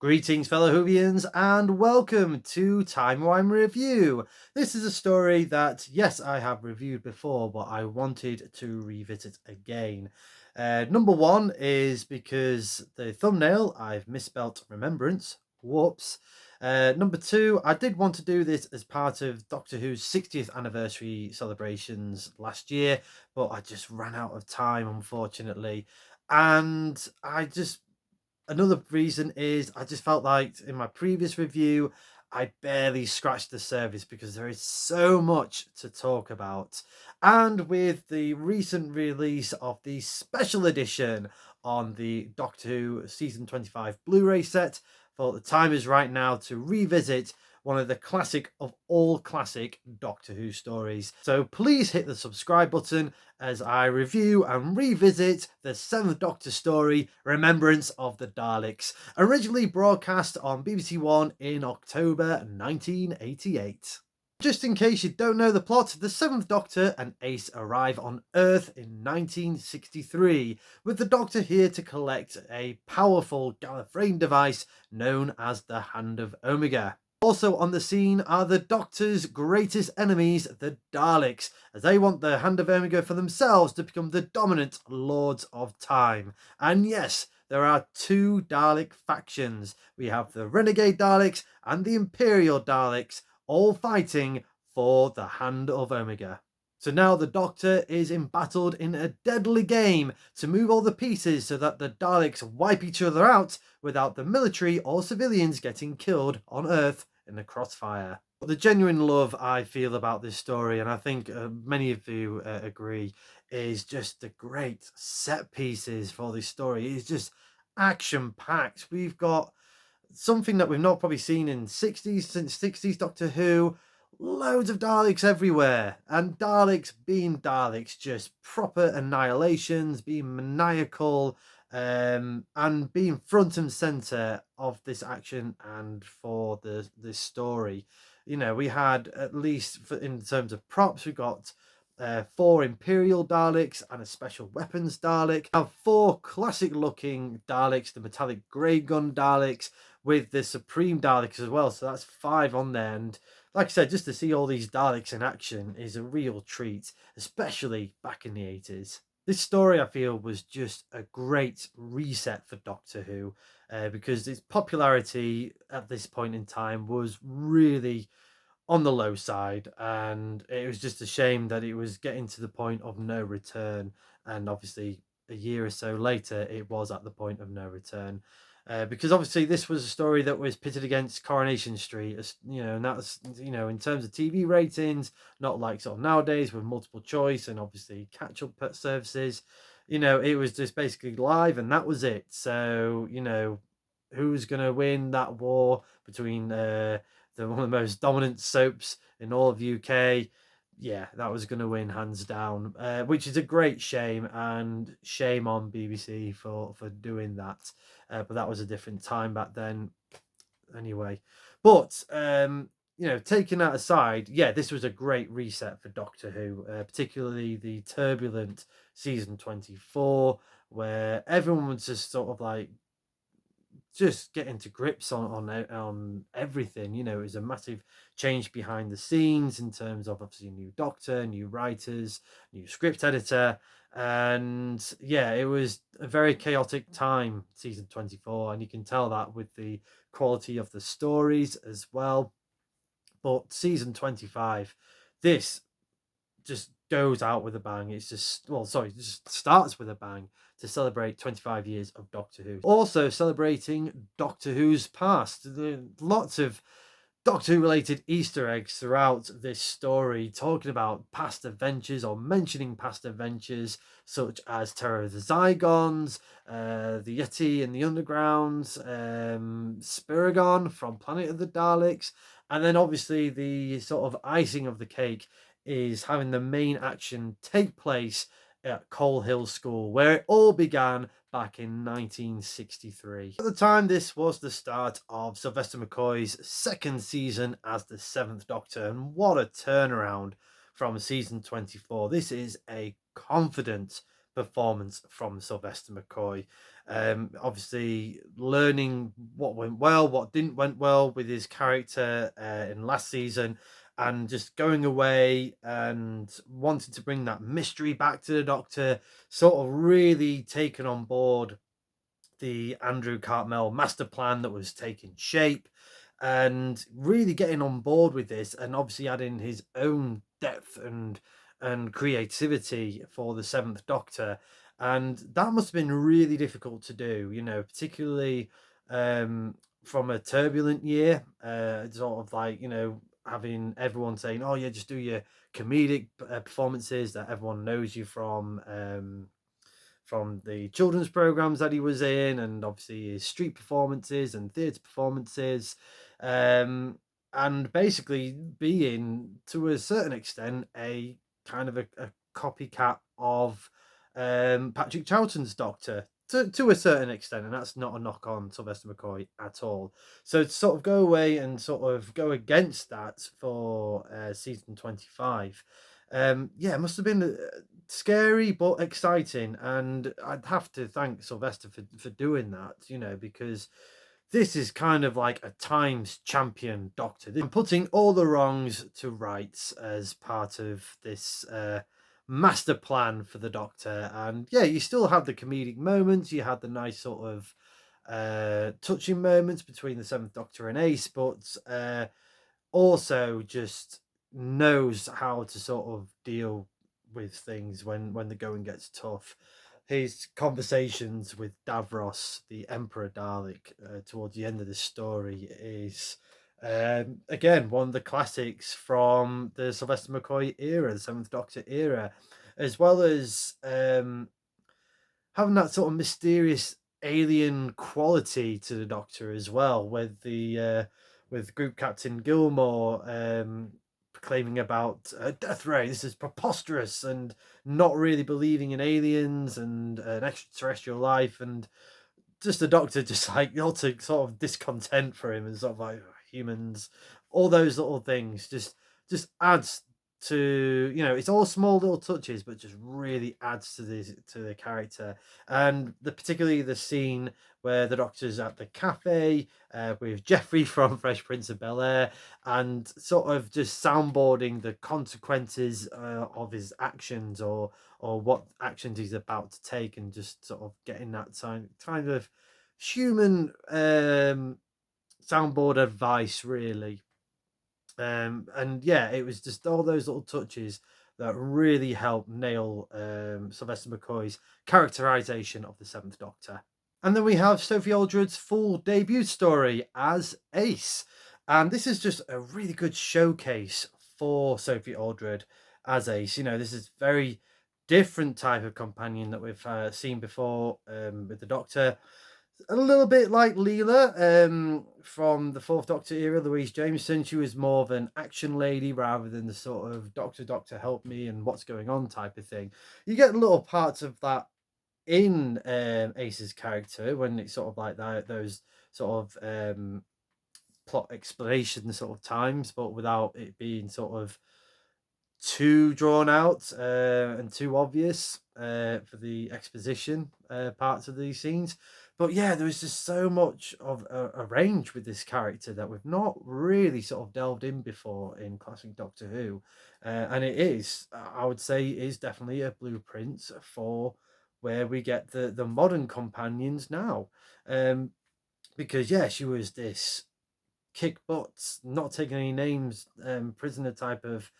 Greetings, fellow Whovians, and welcome to Timey Wimey Review. This is a story that, yes, I have reviewed before, but I wanted to revisit again. Number one is because the thumbnail, I've misspelt Remembrance. Whoops. Number two, I did want to do this as part of Doctor Who's 60th anniversary celebrations last year, but I just ran out of time, unfortunately. And another reason is I just felt like in my previous review, I barely scratched the surface because there is so much to talk about. And with the recent release of the special edition on the Doctor Who Season 25 Blu-ray set, I thought the time is right now to revisit one of the classic of all classic Doctor Who stories. So please hit the subscribe button as I review and revisit the 7th Doctor story, Remembrance of the Daleks, originally broadcast on BBC One in October 1988. Just in case you don't know the plot, the 7th Doctor and Ace arrive on Earth in 1963, with the Doctor here to collect a powerful Gallifreyan device known as the Hand of Omega. Also on the scene are the Doctor's greatest enemies, the Daleks, as they want the Hand of Omega for themselves to become the dominant Lords of Time. And yes, there are two Dalek factions. We have the Renegade Daleks and the Imperial Daleks, all fighting for the Hand of Omega. So now the Doctor is embattled in a deadly game to move all the pieces so that the Daleks wipe each other out without the military or civilians getting killed on Earth in the crossfire. The genuine love I feel about this story, and I think many of you agree, is just the great set pieces for this story. It's just action packed. We've got something that we've not probably seen in 60s since 60s Doctor Who. Loads of Daleks everywhere, and Daleks being Daleks, just proper annihilations, being maniacal, and being front and center of this action and for this story. You know, we had at least in terms of props, we got 4 Imperial Daleks and a special weapons Dalek. We have 4 classic looking Daleks, the metallic grey gun Daleks, with the Supreme Daleks as well. So that's 5 on there. And like I said, just to see all these Daleks in action is a real treat, especially back in the 80s. This story, I feel, was just a great reset for Doctor Who because its popularity at this point in time was really on the low side, and it was just a shame that it was getting to the point of no return. And obviously a year or so later it was at the point of no return, because obviously this was a story that was pitted against Coronation Street, as you know, and that's, you know, in terms of TV ratings, not like sort of nowadays with multiple choice and obviously catch up services. You know, it was just basically live and that was it. So, you know, who's going to win that war between one of the most dominant soaps in all of UK? Yeah, that was going to win hands down, which is a great shame, and shame on BBC for doing that. But that was a different time back then, anyway. But you know, taking that aside, yeah, this was a great reset for Doctor Who, particularly the turbulent season 24, where everyone was just sort of like just getting to grips on everything. You know, it was a massive change behind the scenes in terms of obviously new doctor, new writers, new script editor, and yeah, it was a very chaotic time, season 24, and you can tell that with the quality of the stories as well. But season 25, this just goes out with a bang. It's just, well, sorry, it just starts with a bang to celebrate 25 years of Doctor Who. Also celebrating Doctor Who's past. Lots of Doctor Who related Easter eggs throughout this story, talking about past adventures or mentioning past adventures such as Terror of the Zygons, the Yeti in the Underground, Spiragon from Planet of the Daleks, and then obviously the sort of icing of the cake is having the main action take place at Coal Hill School, where it all began back in 1963. At the time, this was the start of Sylvester McCoy's second season as the 7th Doctor, and what a turnaround from season 24. This is a confident performance from Sylvester McCoy. Obviously, learning what went well, what didn't went well with his character in last season, and just going away and wanting to bring that mystery back to the Doctor, sort of really taken on board the Andrew Cartmel master plan that was taking shape, and really getting on board with this, and obviously adding his own depth and creativity for the Seventh Doctor. And that must have been really difficult to do, particularly um from a turbulent year, sort of like, having everyone saying, oh yeah, just do your comedic performances that everyone knows you from the children's programs that he was in, and obviously his street performances and theatre performances, um, and basically being, to a certain extent, a kind of a copycat of Patrick Troughton's Doctor. To a certain extent, and that's not a knock on Sylvester McCoy at all. So to sort of go away and sort of go against that for season 25, yeah, it must have been scary but exciting, and I'd have to thank Sylvester for doing that, because this is kind of like a times champion Doctor. I'm putting all the wrongs to rights as part of this master plan for the Doctor. And yeah, you still have the comedic moments, you had the nice sort of touching moments between the Seventh Doctor and Ace, but also just knows how to sort of deal with things when the going gets tough. His conversations with Davros, the Emperor Dalek, towards the end of the story is again one of the classics from the Sylvester McCoy era, the Seventh Doctor era, as well as having that sort of mysterious alien quality to the Doctor as well, with Group Captain Gilmore proclaiming about death ray. This is preposterous, and not really believing in aliens and an extraterrestrial life, and just the Doctor just like utter sort of discontent for him, and sort of like humans, all those little things just adds to, it's all small little touches, but just really adds to the character. And particularly the scene where the Doctor's at the cafe with Jeffrey from Fresh Prince of Bel-Air, and sort of just soundboarding the consequences of his actions, or what actions he's about to take, and just sort of getting that kind of human soundboard advice, really. And yeah, it was just all those little touches that really helped nail Sylvester McCoy's characterization of the Seventh Doctor. And then we have Sophie Aldred's full debut story as Ace. And this is just a really good showcase for Sophie Aldred as Ace. This is very different type of companion that we've seen before with the Doctor. A little bit like Leela from the Fourth Doctor era, Louise Jameson. She was more of an action lady rather than the sort of Doctor, help me and what's going on type of thing. You get little parts of that in Ace's character when it's sort of like that, those sort of plot explanation sort of times, but without it being sort of too drawn out and too obvious for the exposition parts of these scenes. But yeah, there was just so much of a range with this character that we've not really sort of delved in before in classic Doctor Who. And it is, I would say, is definitely a blueprint for where we get the modern companions now. Because yeah, she was this kick butts, not taking any names, prisoner type of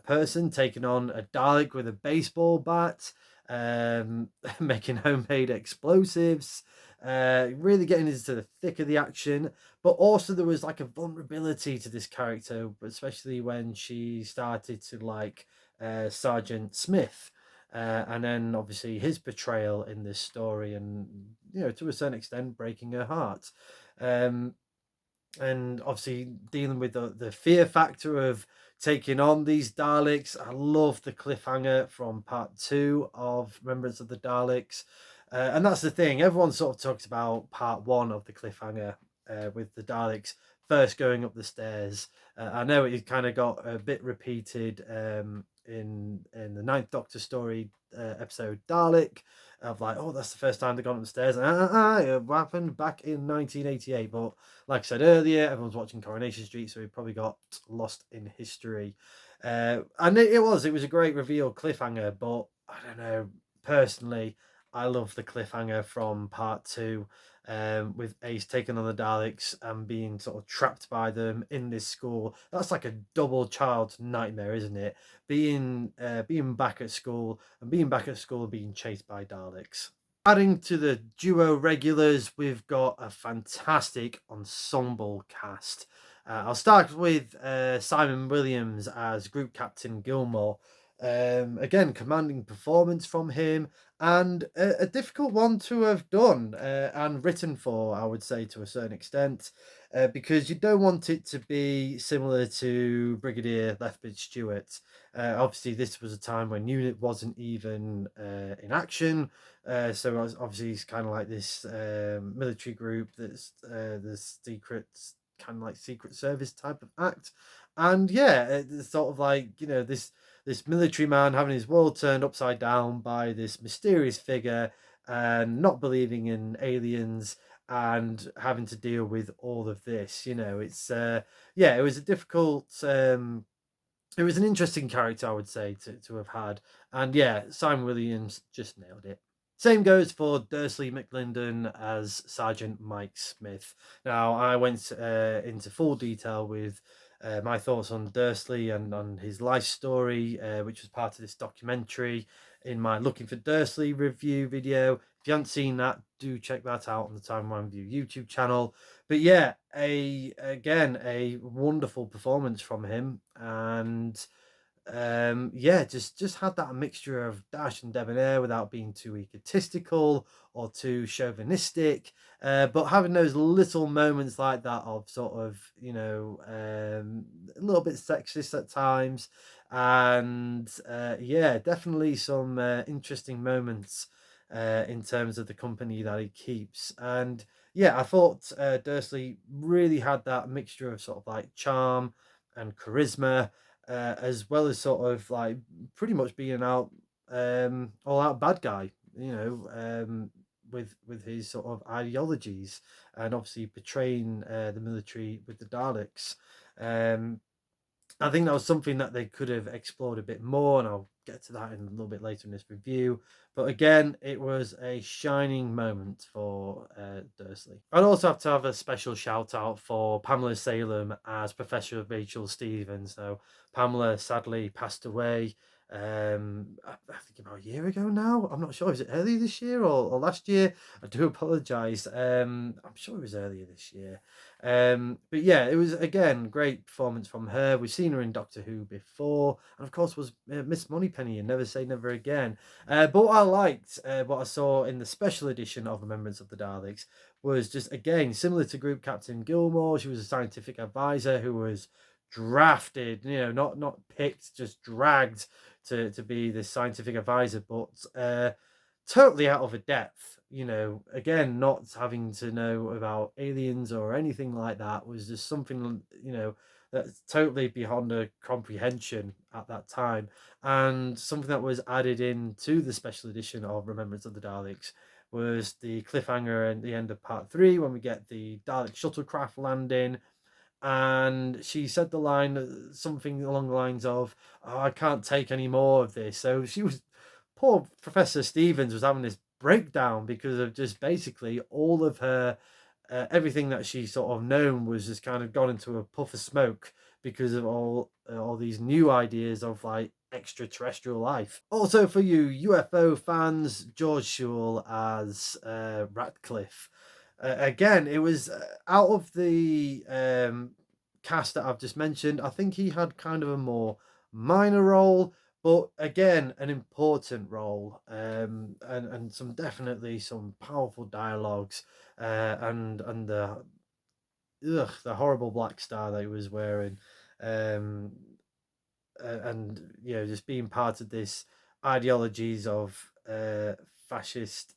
person, taking on a Dalek with a baseball bat, making homemade explosives, really getting into the thick of the action. But also there was like a vulnerability to this character, especially when she started to like Sergeant Smith. And then obviously his betrayal in this story, and to a certain extent breaking her heart. And obviously dealing with the fear factor of taking on these Daleks. I love the cliffhanger from part 2 of Remembrance of the Daleks. And that's the thing, everyone sort of talks about part 1 of the cliffhanger with the Daleks first going up the stairs. I know it kind of got a bit repeated in the Ninth Doctor story episode Dalek, of like, oh, that's the first time they got upstairs, and it happened back in 1988. But like I said earlier, everyone's watching Coronation Street, so he probably got lost in history. And it was a great reveal cliffhanger, but I don't know, personally, I love the cliffhanger from part two, with Ace taking on the Daleks and being sort of trapped by them in this school. That's like a double child nightmare, isn't it? Being back at school and being chased by Daleks. Adding to the duo regulars, we've got a fantastic ensemble cast. I'll start with Simon Williams as Group Captain Gilmore. Again, commanding performance from him, and a difficult one to have done and written for, I would say, to a certain extent, because you don't want it to be similar to Brigadier Lethbridge Stewart. Obviously, this was a time when Unit wasn't even in action, so obviously he's kind of like this military group that's the secrets, kind of like Secret Service type of act, and yeah, it's sort of like, this military man having his world turned upside down by this mysterious figure, and not believing in aliens, and having to deal with all of this. It's yeah, it was a difficult. It was an interesting character, I would say, to have had, and yeah, Simon Williams just nailed it. Same goes for Dursley McLinden as Sergeant Mike Smith. Now, I went into full detail with my thoughts on Dursley and on his life story, which was part of this documentary, in my Looking for Dursley review video. If you haven't seen that, do check that out on the Time One View YouTube channel. But yeah, a wonderful performance from him, and yeah, just had that mixture of dash and debonair without being too egotistical or too chauvinistic, but having those little moments like that of sort of, a little bit sexist at times, and yeah, definitely some interesting moments in terms of the company that he keeps. And yeah, I thought Dursley really had that mixture of sort of like charm and charisma, as well as sort of like pretty much being an all out bad guy, with his sort of ideologies, and obviously portraying the military with the Daleks. Um, I think that was something that they could have explored a bit more, and I'll get to that in a little bit later in this review. But again, it was a shining moment for Dursley. I'd also have to have a special shout out for Pamela Salem as Professor Rachel Stevens. Now, Pamela sadly passed away. I think about a year ago now. I'm not sure. Is it earlier this year or last year? I do apologise. I'm sure it was earlier this year. But yeah, it was again great performance from her. We've seen her in Doctor Who before, and of course was Miss Moneypenny in Never Say Never Again. But what I liked, what I saw in the special edition of Remembrance of the Daleks, was just again similar to Group Captain Gilmore. She was a scientific advisor who was drafted, not picked, just dragged to be this scientific advisor, but totally out of a depth. Again, not having to know about aliens or anything like that was just something, that's totally beyond her comprehension at that time, and something that was added into the special edition of Remembrance of the Daleks was the cliffhanger at the end of part three, when we get the Dalek shuttlecraft landing, and she said the line, something along the lines of, "Oh, I can't take any more of this." So poor Professor Stevens was having this breakdown because of just basically all of her, everything that she sort of known was just kind of gone into a puff of smoke because of all these new ideas of like extraterrestrial life. Also, for you UFO fans, George Sewell as Ratcliffe. Again, it was out of the cast that I've just mentioned. I think he had kind of a more minor role, but again, an important role, and some powerful dialogues, and the horrible black star that he was wearing, um, and just being part of this ideologies of fascist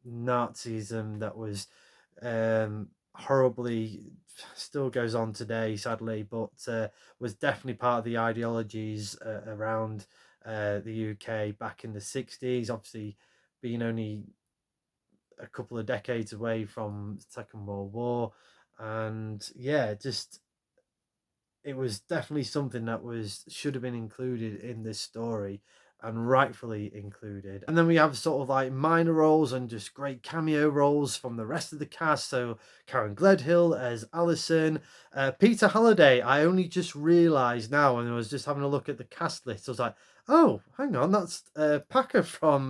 Nazism that was horribly still goes on today, sadly, but was definitely part of the ideologies around the UK back in the 60s. Obviously, being only a couple of decades away from Second World War, and yeah, just it was definitely something that was should have been included in this story and rightfully included. And then we have sort of like minor roles and just great cameo roles from the rest of the cast. So Karen Gledhill as Alison, Peter Halliday. I only just realised now when I was just having a look at the cast list. I was like, oh, hang on, that's Packer from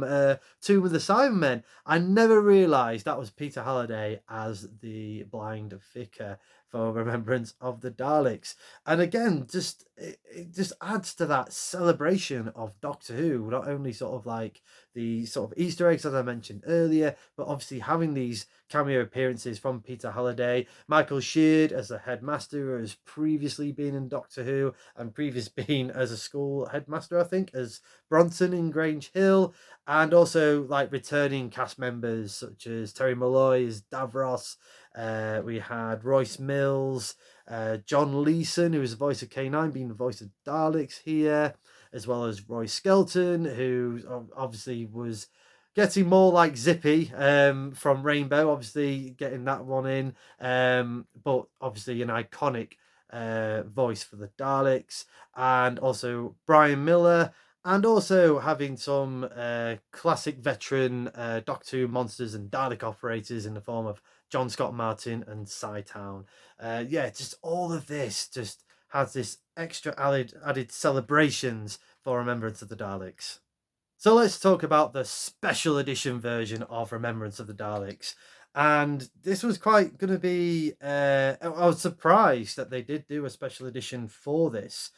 Tomb of the Cybermen. I never realised that was Peter Halliday as the blind vicar for Remembrance of the Daleks. And again, just it just adds to that celebration of Doctor Who, not only sort of like the sort of Easter eggs as I mentioned earlier, but obviously having these cameo appearances from Peter Halliday, Michael Sheard as a headmaster who has previously been in Doctor Who and previous been as a school headmaster, I think, as Bronson in Grange Hill, and also like returning cast members such as Terry Malloy as Davros. We had Royce Mills, John Leeson, who is the voice of K9, being the voice of Daleks here, as well as Roy Skelton, who obviously was getting more like Zippy from Rainbow, obviously getting that one in, but obviously an iconic voice for the Daleks, and also Brian Miller, and also having some classic veteran Doctor Who monsters and Dalek operators in the form of John Scott Martin and Town. Yeah, just all of this just has this extra added celebrations for Remembrance of the Daleks. So let's talk about the special edition version of Remembrance of the Daleks. And this was quite going to be. I was surprised that they did do a special edition for this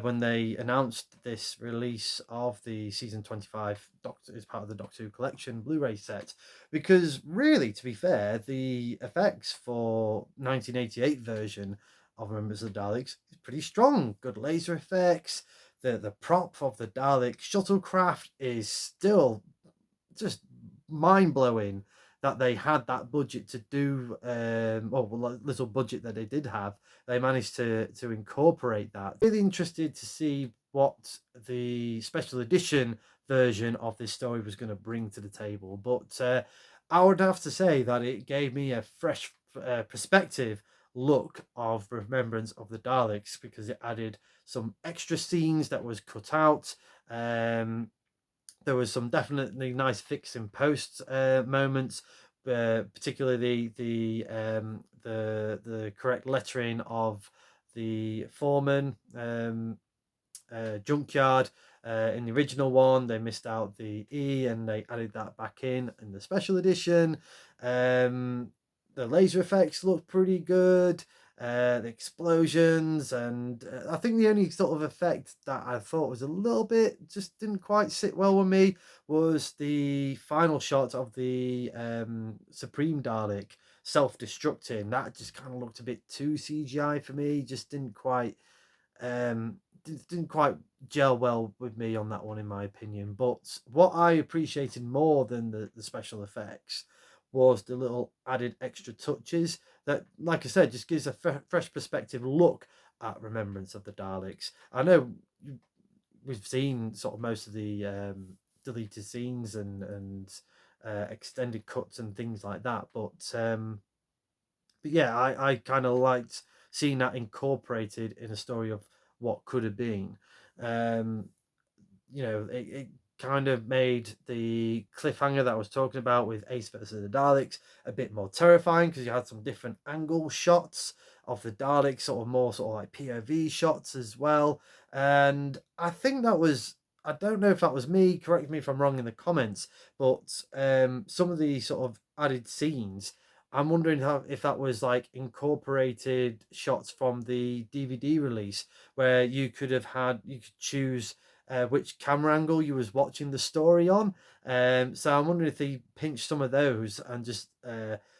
when they announced this release of the season 25 Doctor as part of the Doctor Who collection Blu-ray set. Because really, to be fair, the effects for 1988 version of Remembrance of the Daleks is pretty strong. Good laser effects, the prop of the Dalek shuttlecraft is still just mind blowing that they had that budget to do. Little budget that they did have, they managed to incorporate that. Really interested to see what the special edition version of this story was going to bring to the table, but I would have to say that it gave me a fresh perspective look of Remembrance of the Daleks because it added some extra scenes that was cut out. There was some definitely nice fix in post moments, particularly the correct lettering of the foreman junkyard. In the original one, they missed out the E and they added that back in the special edition. The laser effects look pretty good. The explosions, and I think the only sort of effect that I thought was a little bit just didn't quite sit well with me was the final shot of the Supreme Dalek self-destructing. That just kind of looked a bit too CGI for me. Just um, didn't quite gel well with me on that one, in my opinion. But what I appreciated more than the special effects was the little added extra touches that, like I said, just gives a fresh perspective look at Remembrance of the Daleks. I know we've seen sort of most of the deleted scenes and extended cuts and things like that, but yeah, I kind of liked seeing that incorporated in a story of what could have been. Um, it kind of made the cliffhanger that I was talking about with Ace versus the Daleks a bit more terrifying because you had some different angle shots of the Daleks, sort of more sort of like POV shots as well. And I think that was, I don't know if that was me, correct me if I'm wrong in the comments, but some of the sort of added scenes, I'm wondering if that was like incorporated shots from the DVD release where you could choose which camera angle you was watching the story on. So I'm wondering if they pinched some of those and just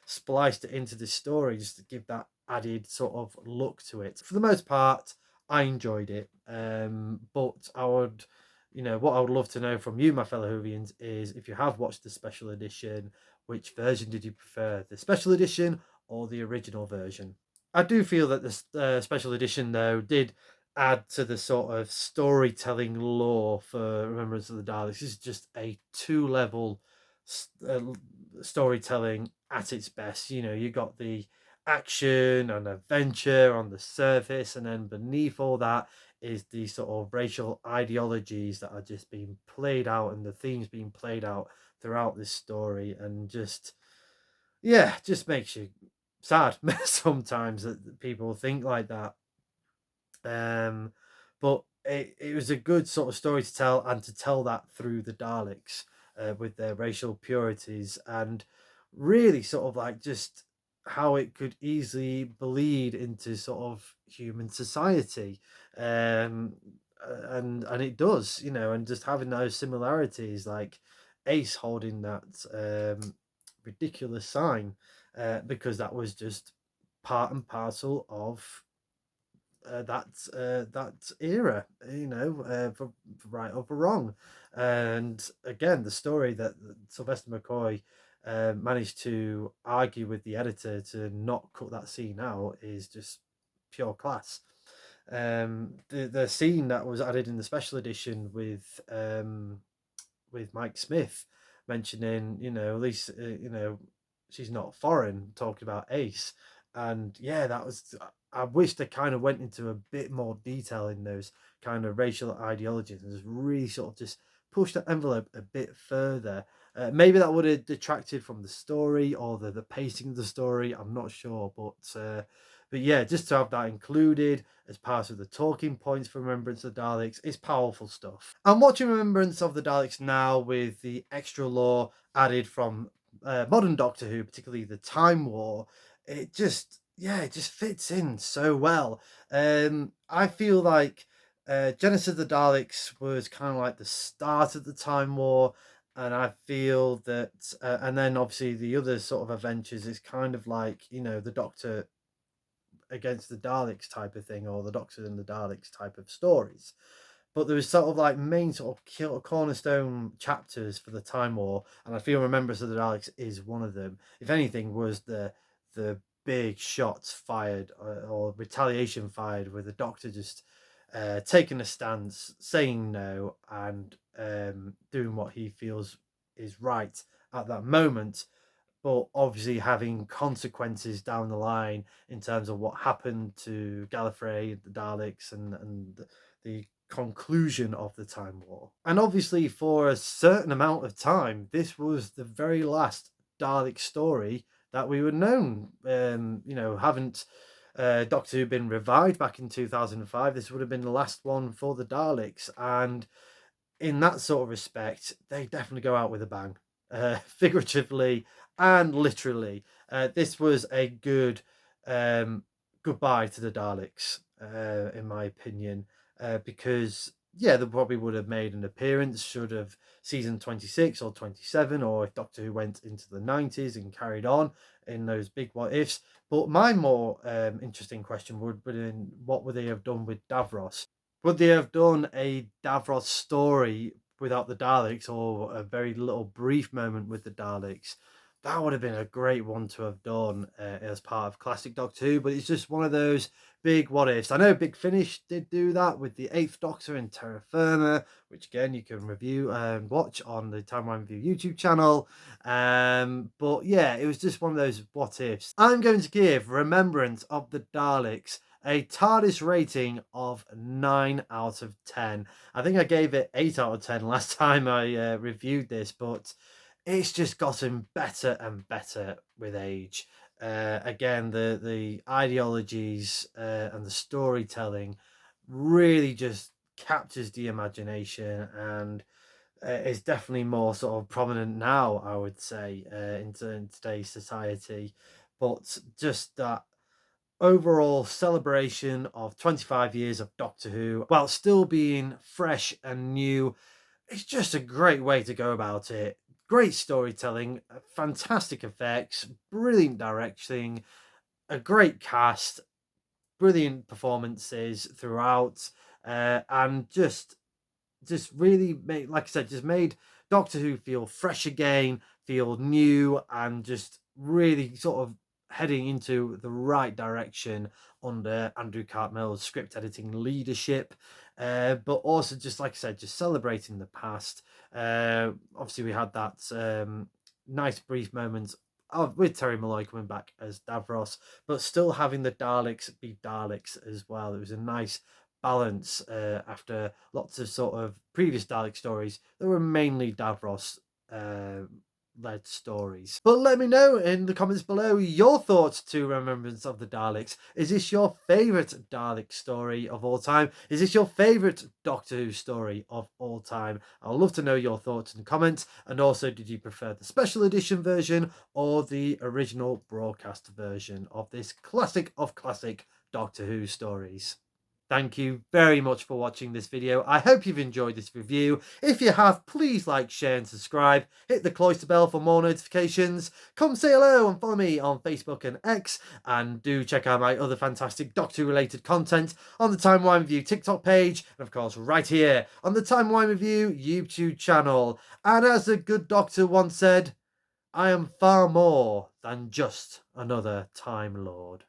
spliced it into the story just to give that added sort of look to it. For the most part, I enjoyed it. But I would, what I would love to know from you, my fellow Whovians, is if you have watched the special edition, which version did you prefer, the special edition or the original version? I do feel that this special edition, though, did add to the sort of storytelling lore for Remembrance of the Daleks. This is just a two-level storytelling at its best. You know, you got the action and adventure on the surface, and then beneath all that is the sort of racial ideologies that are just being played out and the themes being played out throughout this story, and just yeah, just makes you sad sometimes that people think like that. Um, but it was a good sort of story to tell, and to tell that through the Daleks with their racial purities, and really sort of like just how it could easily bleed into sort of human society. Um, and it does, you know, and just having those similarities, like Ace holding that ridiculous sign, because that was just part and parcel of that era, you know, for right or for wrong. And again, the story that Sylvester McCoy managed to argue with the editor to not cut that scene out is just pure class. The scene that was added in the special edition with Mike Smith mentioning, you know, at least, you know, she's not foreign, talking about Ace. And yeah, that was, I wish they kind of went into a bit more detail in those kind of racial ideologies and just really sort of just push that envelope a bit further. Maybe that would have detracted from the story or the pacing of the story. I'm not sure, but yeah, just to have that included as part of the talking points for Remembrance of the Daleks is powerful stuff. I'm watching Remembrance of the Daleks now with the extra lore added from modern Doctor Who, particularly the Time War. It just, yeah, it just fits in so well. I feel like Genesis of the Daleks was kind of like the start of the Time War, and I feel that, and then obviously the other sort of adventures is kind of like, you know, the Doctor against the Daleks type of thing, or the Doctor and the Daleks type of stories. But there was sort of like main sort of cornerstone chapters for the Time War, and I feel Remembrance of the Daleks is one of them. If anything, was the big shots fired, or retaliation fired, with the Doctor just taking a stance, saying no, and doing what he feels is right at that moment, but obviously having consequences down the line in terms of what happened to Gallifrey, the Daleks, and the conclusion of the Time War. And obviously, for a certain amount of time, this was the very last Dalek story that we would known. You know, haven't Doctor Who been revived back in 2005? This would have been the last one for the Daleks, and in that sort of respect, they definitely go out with a bang, figuratively and literally. This was a good goodbye to the Daleks, in my opinion, because yeah, they probably would have made an appearance should have season 26 or 27, or if Doctor Who went into the 90s and carried on in those big what ifs. But my more interesting question would be, what would they have done with Davros? Would they have done a Davros story without the Daleks, or a very little brief moment with the Daleks? That would have been a great one to have done as part of classic Doctor Who, but it's just one of those big what ifs. I know Big Finish did do that with the Eighth Doctor and Terra Firma, which again you can review and watch on the Timeline Review YouTube channel. But yeah, it was just one of those what ifs. I'm going to give Remembrance of the Daleks a TARDIS rating of 9 out of 10. I think I gave it 8 out of 10 last time I reviewed this, but it's just gotten better and better with age. Again, the ideologies and the storytelling really just captures the imagination, and is definitely more sort of prominent now, I would say, in today's society. But just that overall celebration of 25 years of Doctor Who while still being fresh and new. It's just a great way to go about it. Great storytelling, fantastic effects, brilliant directing, a great cast, brilliant performances throughout, and just really made, like I said, just made Doctor Who feel fresh again, feel new, and just really sort of heading into the right direction under Andrew Cartmell's script editing leadership. But also, just like I said, just celebrating the past. Obviously, we had that nice brief moment with Terry Malloy coming back as Davros, but still having the Daleks be Daleks as well. It was a nice balance after lots of sort of previous Dalek stories that were mainly Davros led stories. But let me know in the comments below your thoughts to Remembrance of the Daleks. Is this your favourite Dalek story of all time? Is this your favourite Doctor Who story of all time? I'd love to know your thoughts in the comments. And also, did you prefer the special edition version or the original broadcast version of this classic of classic Doctor Who stories? Thank you very much for watching this video. I hope you've enjoyed this review. If you have, please like, share and subscribe. Hit the cloister bell for more notifications. Come say hello and follow me on Facebook and X. And do check out my other fantastic Doctor related content on the Time Wime Review TikTok page. And of course right here on the Time Wime Review YouTube channel. And as a good doctor once said, I am far more than just another Time Lord.